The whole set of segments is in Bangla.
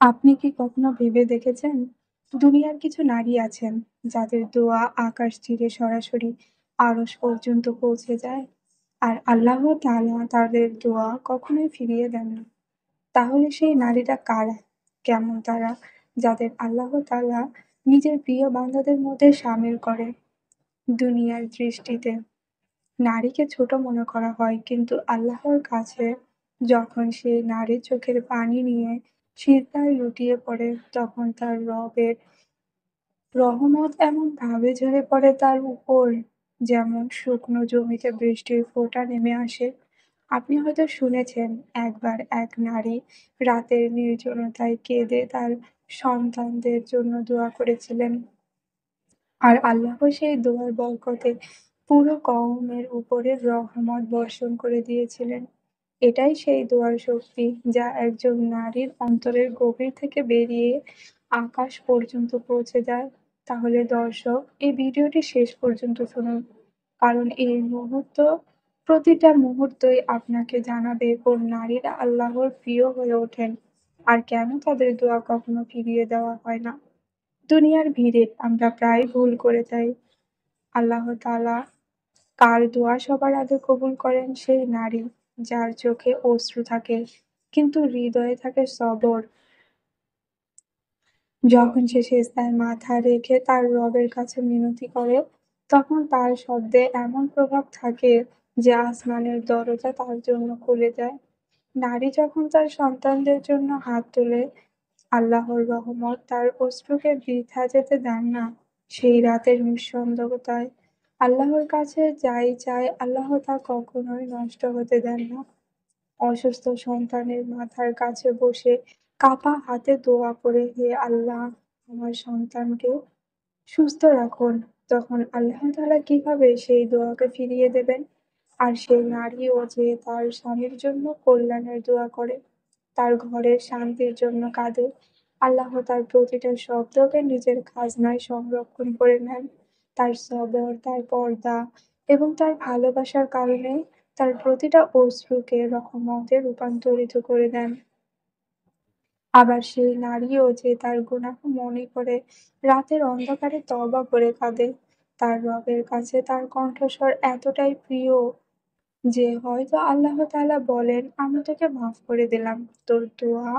আপনি কি কখনো ভেবে দেখেছেন, দুনিয়ার কিছু নারী আছেন যাদের দোয়া আকাশ চিরে সরাসরি আরশ পর্যন্ত পৌঁছে যায়, আর আল্লাহ তাআলা তাদের দোয়া কখনোই ফিরিয়ে দেন না। তাহলে সেই নারীরা কারা? কেমন তারা, যাদের আল্লাহ তাআলা নিজের প্রিয় বান্দাদের মধ্যে শামিল করে? দুনিয়ার দৃষ্টিতে নারীকে ছোট মনে করা হয়, কিন্তু আল্লাহর কাছে যখন সেই নারীর চোখের পানি নিয়ে সিজদায় লুটিয়ে পড়ে, তখন তার রবের রহমত এমনভাবে ঝরে পড়ে তার উপর, যেমন শুকনো জমিতে বৃষ্টির ফোঁটা নেমে আসে। আপনি হয়তো শুনেছেন, একবার এক নারী রাতের নির্জনতায় কেঁদে তার সন্তানদের জন্য দোয়া করেছিলেন। আর আল্লাহ সেই দোয়ার বরকতে পুরো কওমের উপরে রহমত বর্ষণ করে দিয়েছিলেন। এটাই সেই দোয়ার শক্তি, যা একজন নারীর অন্তরের গভীর থেকে বেরিয়ে আকাশ পর্যন্ত পৌঁছে যায়। তাহলে দর্শক, এই ভিডিওটি শেষ পর্যন্ত শুনুন, কারণ এই প্রতিটা মুহূর্তই আপনাকে জানাবে কোন নারীরা আল্লাহর প্রিয় হয়ে ওঠেন, আর কেন তাদের দোয়া কখনো ফিরিয়ে দেওয়া হয় না। দুনিয়ার ভিড়ে আমরা প্রায় ভুল করে যাই। আল্লাহ তাআলা কার দোয়া সবার আগে কবুল করেন? সেই নারী যার চোখে অশ্রু থাকে কিন্তু হৃদয়ে থাকে সবর। যখন সে সিজদায় মাথা রেখে তার রবের কাছে মিনতি করে, তখন তার শব্দে এমন প্রভাব থাকে যে আসমানের দরজা তার জন্য খুলে যায়। নারী যখন তার সন্তানদের জন্য হাত তোলে, আল্লাহর রহমত তার অশ্রুকে বৃথা যেতে দেন না। সেই রাতের নিঃসন্দেহতায় আল্লাহর কাছে যাই চায়, আল্লাহ তা কখনোই নষ্ট হতে দেন না। অসুস্থ সন্তানের মাথার কাছে বসে কাঁপা হাতে দোয়া করে, হে আল্লাহ, আমার সন্তানকে সুস্থ রাখুন। তখন আল্লাহ তাআলা কিভাবে সেই দোয়াকে ফিরিয়ে দেবেন? আর সেই নারীও যে তার স্বামীর জন্য কল্যাণের দোয়া করে, তার ঘরের শান্তির জন্য কাঁদে, আল্লাহ তার প্রতিটা শব্দকে নিজের খাজনায় সংরক্ষণ করে নেন। তার সবর, তার পর্দা এবং তার ভালোবাসার কারণে তার প্রতিটা অশ্রুকে রহমতে রূপান্তরিত করে দেন। আবার সেই নারীও যে তার গুনাহ মনে করে রাতের অন্ধকারে তওবা করে কাঁদে, তার রবের কাছে তার কণ্ঠস্বর এতটাই প্রিয় যে হয়তো আল্লাহ তাআলা বলেন, আমি তোকে মাফ করে দিলাম, তোর দোয়া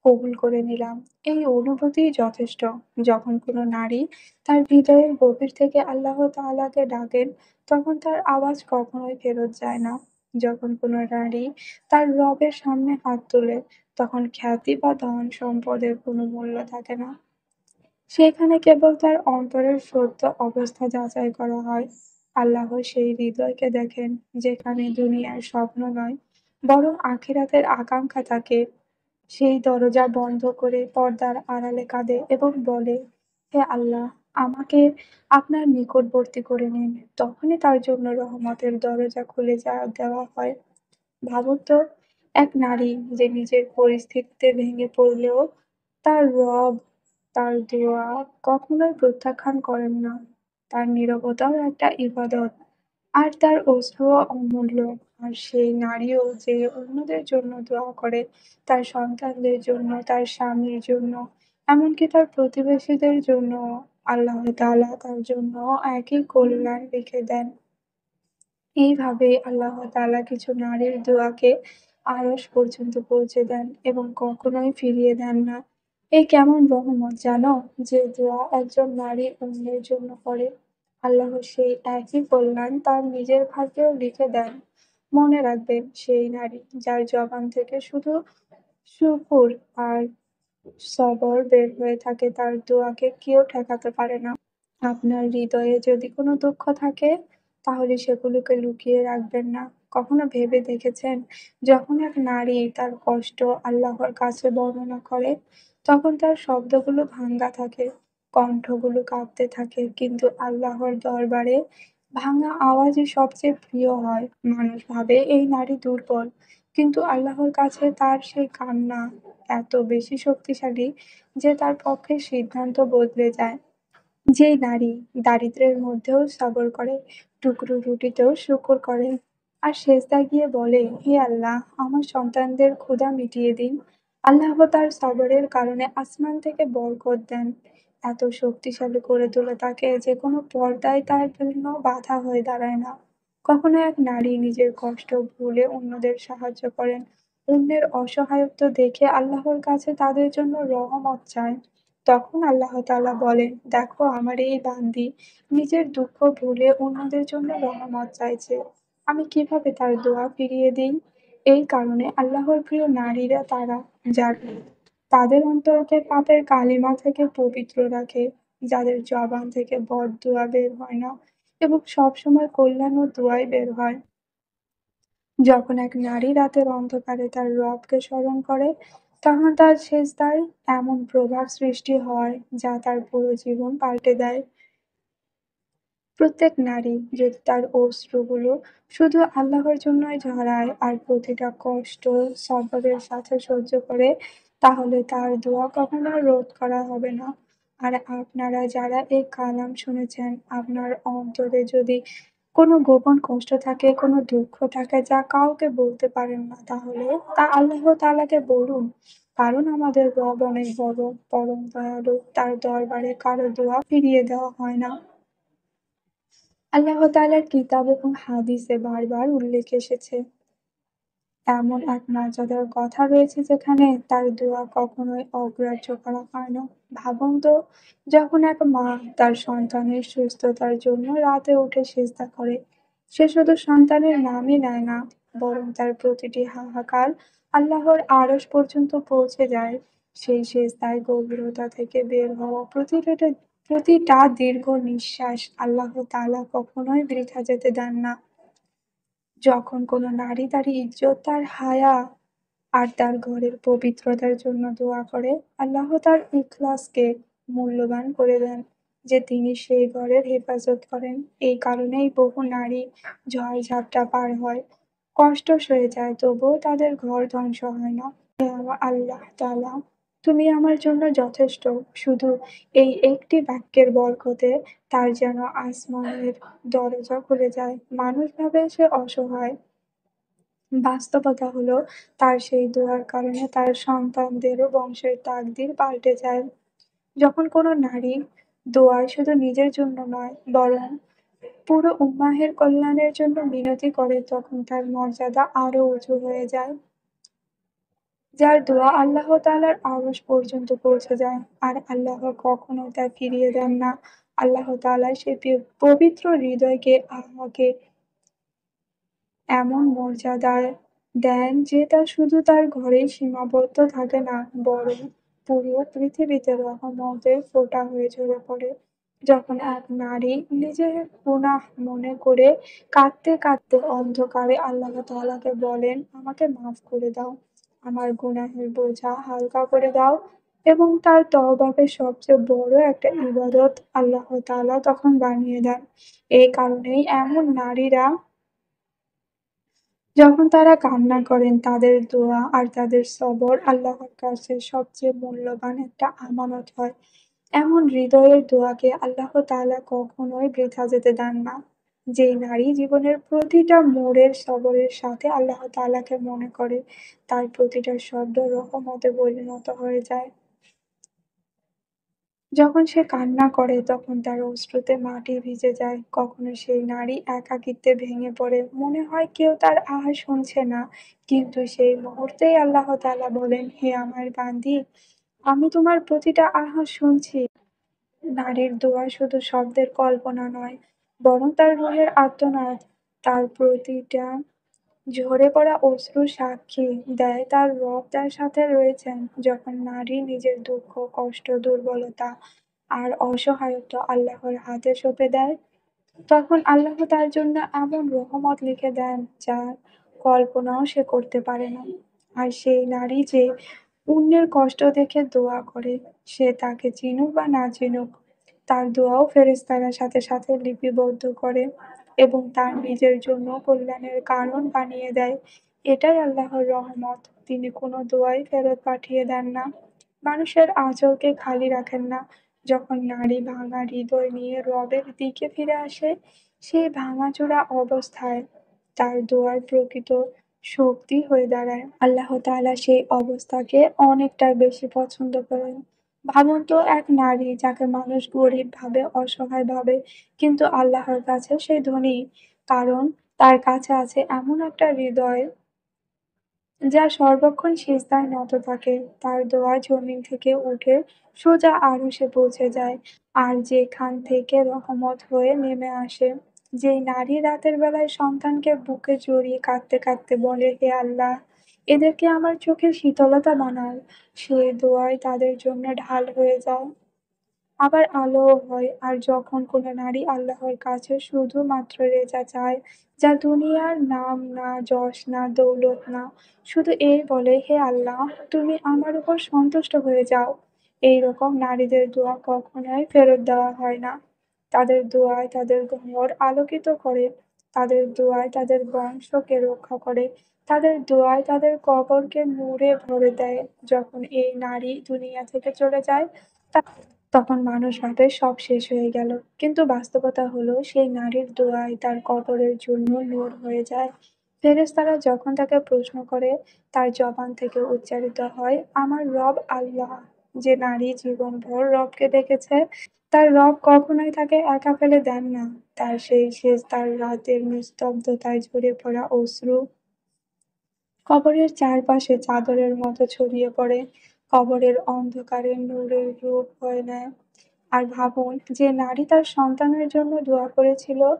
কবুল করে নিলাম। এই অনুভূতিই যথেষ্ট। যখন কোনো নারী তার হৃদয়ের গভীর থেকে আল্লাহ তাআলাকে ডাকেন, তখন তার আওয়াজ কখনোই ফেরত যায় না। যখন কোনো নারী তার রবের সামনে হাত তোলে, তখন খ্যাতি বা ধন সম্পদের কোনো মূল্য থাকে না। সেখানে কেবল তার অন্তরের সত্য অবস্থা যাচাই করা হয়। আল্লাহ সেই হৃদয়কে দেখেন, যেখানে দুনিয়ার স্বপ্ন নয়, বরং আখিরাতের আকাঙ্ক্ষা থাকে। সেই দরজা বন্ধ করে পর্দার আড়ালে কাঁদে এবং বলে, হে আল্লাহ, আমাকে আপনার নিকটবর্তী করে নিন। তখনই তার জন্য রহমতের দরজা খুলে দেওয়া হয়। ভাবুন তো, এক নারী যে নিজের পরিস্থিতিতে ভেঙে পড়লেও তার রব তার দোয়া কখনোই প্রত্যাখ্যান করেন না। তার নীরবতাও একটা ইবাদত, আর তার অশ্রুও অমূল্য। আর সেই নারীও যে অন্যদের জন্য দোয়া করে, তার সন্তানদের জন্য, তার স্বামীর জন্য, এমনকি তার প্রতিবেশীদের জন্য, আল্লাহ তাআলা তার জন্য একই কল্যাণ রেখে দেন। এইভাবেই আল্লাহ তাআলা কিছু নারীর দোয়াকে আরশ পর্যন্ত পৌঁছে দেন এবং কখনোই ফিরিয়ে দেন না। এ কেমন রহমত জানো? যে দোয়া একজন নারী অন্যের জন্য করে, আল্লাহ সেই একই কল্যাণ তার নিজের ভাগ্যেও লিখে দেন। মনে রাখবেন, সেই নারী যার জবান থেকে শুধু শুকর আর সবর বের হয়ে থাকে, তার দোয়াকে কেউ ঠেকাতে পারে না। আপনার হৃদয়ে যদি কোনো দুঃখ থাকে, তাহলে সেগুলোকে লুকিয়ে রাখবেন না। কখনো ভেবে দেখেছেন, যখন এক নারী তার কষ্ট আল্লাহর কাছে বর্ণনা করে, তখন তার শব্দগুলো ভাঙা থাকে, কণ্ঠগুলো কাঁপতে থাকে, কিন্তু আল্লাহর দরবারে ভাঙা আওয়াজই সবচেয়ে প্রিয় হয়। মানুষ ভাবে এই নারী দুর্বল, কিন্তু আল্লাহর কাছে তার সেই কান্না এত বেশি শক্তিশালী যে তার পক্ষে সিদ্ধান্ত বদলে যায়। যেই নারী দারিদ্র্যের মধ্যেও সবর করে, টুকরো রুটিতেও শুকর করে, আর সেজদায় গিয়ে বলে, হে আল্লাহ, আমার সন্তানদের ক্ষুধা মিটিয়ে দিন, আল্লাহ তার সবরের কারণে আসমান থেকে বরকত দেন। এত শক্তিশালী করে তোলে তাকে যে কোনো পর্দায় তার জন্য বাধা হয়ে দাঁড়ায় না। কখনো এক নারী নিজের কষ্ট ভুলে অন্যদের সাহায্য করেন। অন্যের অসহায়ত্ব দেখে আল্লাহর কাছে তাদের জন্য রহমত চায়। তখন আল্লাহ তাআলা বলেন, দেখো আমার এই বান্দি নিজের দুঃখ ভুলে অন্যদের জন্য রহমত চাইছে। আমি কিভাবে তার দোয়া ফিরিয়ে দিই? এই কারণে আল্লাহর প্রিয় নারীরা তারা, যারা তাদের অন্তরকে পাপের কালিমা থেকে পবিত্র রাখে, যাদের জবান থেকে বদদুয়া বের হয় না এবং সবসময় কল্যাণ ও দোয়াই বের হয়। যখন এক নারী রাতের অন্ধকারে তার রবকে স্মরণ করে, তখন তার সেজদায় এমন প্রভাব সৃষ্টি হয় যা তার পুরো জীবন পাল্টে দেয়। প্রত্যেক নারী যদি তার অশ্রুগুলো শুধু আল্লাহর জন্যই ঝরায় আর প্রতিটা কষ্ট সবরের সাথে সহ্য করে, তাহলে তার দোয়া কখনো রোধ করা হবে না। আর আপনারা যারা এই কালাম শুনেছেন, আপনার অন্তরে যদি কোনো গোপন কষ্ট থাকে, কোনো দুঃখ থাকে যা কাউকে বলতে পারেন না, তাহলে তা আল্লাহ তাআলাকে বলুন। কারণ আমাদের রব অনেক বড়, পরম দয়ালু। তার দরবারে কারো দোয়া ফিরিয়ে দেওয়া হয় না। আল্লাহ তাআলার কিতাব এবং হাদিসে বারবার উল্লেখ এসেছে, এমন এক মর্যাদার কথা রয়েছে যেখানে তার দোয়া কখনোই অগ্রাহ্য করা হয় না। ভাবুন তো, যখন এক মা তার সন্তানের সুস্থতার জন্য রাতে উঠে সিজদা করে, সে শুধু সন্তানের নামই নেয় না, বরং তার প্রতিটি হাহাকার আল্লাহর আরশ পর্যন্ত পৌঁছে যায়। সেই সিজদায় গভীরতা থেকে বের হওয়া প্রতিটা দীর্ঘ নিঃশ্বাস আল্লাহ তাআলা কখনোই বৃথা যেতে দেন না। যখন কোনো নারী তার ইজ্জত, তার হায়া আর তার ঘরের পবিত্রতার জন্য দোয়া করে, আল্লাহ তার ইখলাসকে মূল্যবান করে দেন, যে তিনি সেই ঘরের হেফাজত করেন। এই কারণেই বহু নারী ঝড়-ঝাপটা পার হয়, কষ্ট সয়ে যায়, তবুও তাদের ঘর ধ্বংস হয় না। হে আমার আল্লাহ তাআলা, তুমি আমার জন্য যথেষ্ট। শুধু এই একটি বাক্যের বরকতে তার যেন আসমানের দরজা খুলে যায়। মানুষ ভাবে সে অসহায়, বাস্তবতা হলো তার সেই দোয়ার কারণে তার সন্তানদেরও বংশের তাকদির পাল্টে যায়। যখন কোনো নারী দোয়ায় শুধু নিজের জন্য নয়, বরং পুরো উম্মাহের কল্যাণের জন্য মিনতি করে, তখন তার মর্যাদা আরো উঁচু হয়ে যায়। যার দোয়া আল্লাহ তাআলার আরশ পর্যন্ত পৌঁছে যায়, আর আল্লাহ কখনো তা ফিরিয়ে দেন না। আল্লাহ তাআলা সেই পবিত্র হৃদয়কে আল্লাহকে এমন মর্যাদা দেন যে তা শুধু তার ঘরেই সীমাবদ্ধ থাকে না, বরং পুরো পৃথিবীতে রহমতের ফোঁটা হয়ে ঝরে পড়ে। যখন এক নারী নিজের গুনাহ মনে করে কাঁদতে কাঁদতে অন্ধকারে আল্লাহ তাআলাকে বলেন, আমাকে মাফ করে দাও, আমার গুনাহের বোঝা হালকা করে দাও, এবং তার তওবাকে সবচেয়ে বড় একটা ইবাদত আল্লাহ তাআলা তখন বানিয়ে দেন। এই কারণেই এমন নারীরা, যখন তারা কান্না করেন, তাদের দোয়া আর তাদের সবর আল্লাহর কাছে সবচেয়ে মূল্যবান একটা আমানত হয়। এমন হৃদয়ের দোয়াকে আল্লাহ তাআলা কখনোই বৃথা যেতে দেন না। যেই নারী জীবনের প্রতিটা মোড়ের সবরের সাথে আল্লাহ তাআলাকে মনে করে, তার প্রতিটা শব্দ রহমতে পরিণত হয়ে যায়। যখন সে কান্না করে তখন তার অশ্রুতে মাটি ভিজে যায়। কখনো সেই নারী একাকিত্বে ভেঙে পড়ে। মনে হয় কেউ তার আহা শুনছে না। কিন্তু সেই মুহূর্তেই আল্লাহ তাআলা বলেন, হে আমার বান্দি, আমি তোমার প্রতিটা আহা শুনছি। নারীর দোয়া শুধু শব্দের কল্পনা নয়, বরং তার রূহের আর্তনাদ। তার প্রতিটা ঝরে পড়া অশ্রু সাক্ষী দেয় তার রব তার সাথে রয়েছেন। যখন নারী নিজের দুঃখ, কষ্ট, দুর্বলতা আর অসহায়ত্ব আল্লাহর হাতে সঁপে দেয়, তখন আল্লাহ তার জন্য এমন রহমত লিখে দেন যার কল্পনাও সে করতে পারে না। আর সেই নারী যে অন্যের কষ্ট দেখে দোয়া করে, সে তাকে চিনুক বা না চিনুক, তার দোয়াও ফেরেশতারা সাথে সাথে লিপিবদ্ধ করে এবং তার নিজের জন্য কল্যাণের কারণ বানিয়ে দেয়। এটাই আল্লাহর রহমত। তিনি কোনো দোয়াই ফেরত পাঠিয়ে দেন না, মানুষের আঁচলকে খালি রাখেন না। যখন নারী ভাঙা হৃদয় নিয়ে রবের দিকে ফিরে আসে, সেই ভাঙাচোরা অবস্থায় তার দোয়ার প্রকৃত শক্তি হয়ে দাঁড়ায়। আল্লাহ তাআলা সেই অবস্থাকে অনেকটা বেশি পছন্দ করেন। ভাবুন তো এক নারী যাকে মানুষ গরিব ভাবে, অসহায় ভাবে, কিন্তু আল্লাহর কাছে সে ধনী। কারণ তার কাছে আছে এমন একটা হৃদয় যা সর্বক্ষণ সিজদায় নত থাকে। তার দোয়া জমিন থেকে উঠে সোজা আরশে পৌঁছে যায়। আর যেখান থেকে রহমত হয়ে নেমে আসে। যেই নারী রাতের বেলায় সন্তানকে বুকে জড়িয়ে কাঁদতে, কাঁদতে বলে, "হে আল্লাহ! এদেরকে আমার চোখের শীতলতা বানাও।" সেই দোয়াই তাদের জন্য ঢাল হয়ে যায়। আবার আলোও হয়। আর যখন কোনো নারী আল্লাহর কাছে শুধুমাত্র রেজা চায়, যা দুনিয়ার নাম না, যশ না, দৌলত না, শুধু এই বলে, "হে আল্লাহ! তুমি আমার উপর সন্তুষ্ট হয়ে যাও।" এইরকম নারীদের দোয়া কখনোই ফেরত দেওয়া হয় না। তাদের দোয়ায় তাদের ঘর আলোকিত করে, তাদের দোয়ায় তাদের বংশকে রক্ষা করে, তাদের দোয়ায় তাদের কবরকে নূরে ভরে দেয়। যখন এই নারী দুনিয়া থেকে চলে যায়, তা তখন মানুষ ভাবে সব শেষ হয়ে গেল। কিন্তু বাস্তবতা হলো সেই নারীর দোয়াই তার কবরের জন্য নূর হয়ে যায়। ফেরেশতারা যখন তাকে প্রশ্ন করে, তার জবান থেকে উচ্চারিত হয়, "আমার রব আল্লাহ।" যে নারী জীবনভর রবকে ডেকেছে, তার রব কখনোই তাকে একা ফেলে দেন না। তার সেই সেজদার রাতের নিস্তব্ধতায় ঝরে পড়া অশ্রু কবরের চারপাশে চাদরের মতো ছড়িয়ে পড়ে, কবরের অন্ধকারে নূরের রূপ হয়ে নেয়। আর ভাবুন, যে নারী তার সন্তানের জন্য দোয়া করেছিল,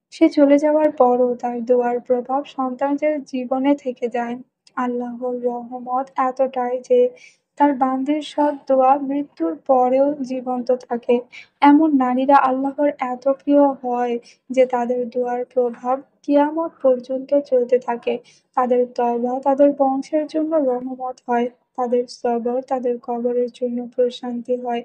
সে চলে যাওয়ার পরও তার দোয়ার প্রভাব সন্তানদের জীবনে থেকে যায়। আল্লাহর রহমত এতটাই যে তার বান্দির সব দোয়া মৃত্যুর পরেও জীবন্ত থাকে। এমন নারীরা আল্লাহর এত প্রিয় হয় যে তাদের দোয়ার প্রভাব কিয়ামত পর্যন্ত চলতে থাকে। তাদের তওবা তাদের বংশের জন্য রহমত হয়, তাদের সবর তাদের কবরের জন্য প্রশান্তি হয়।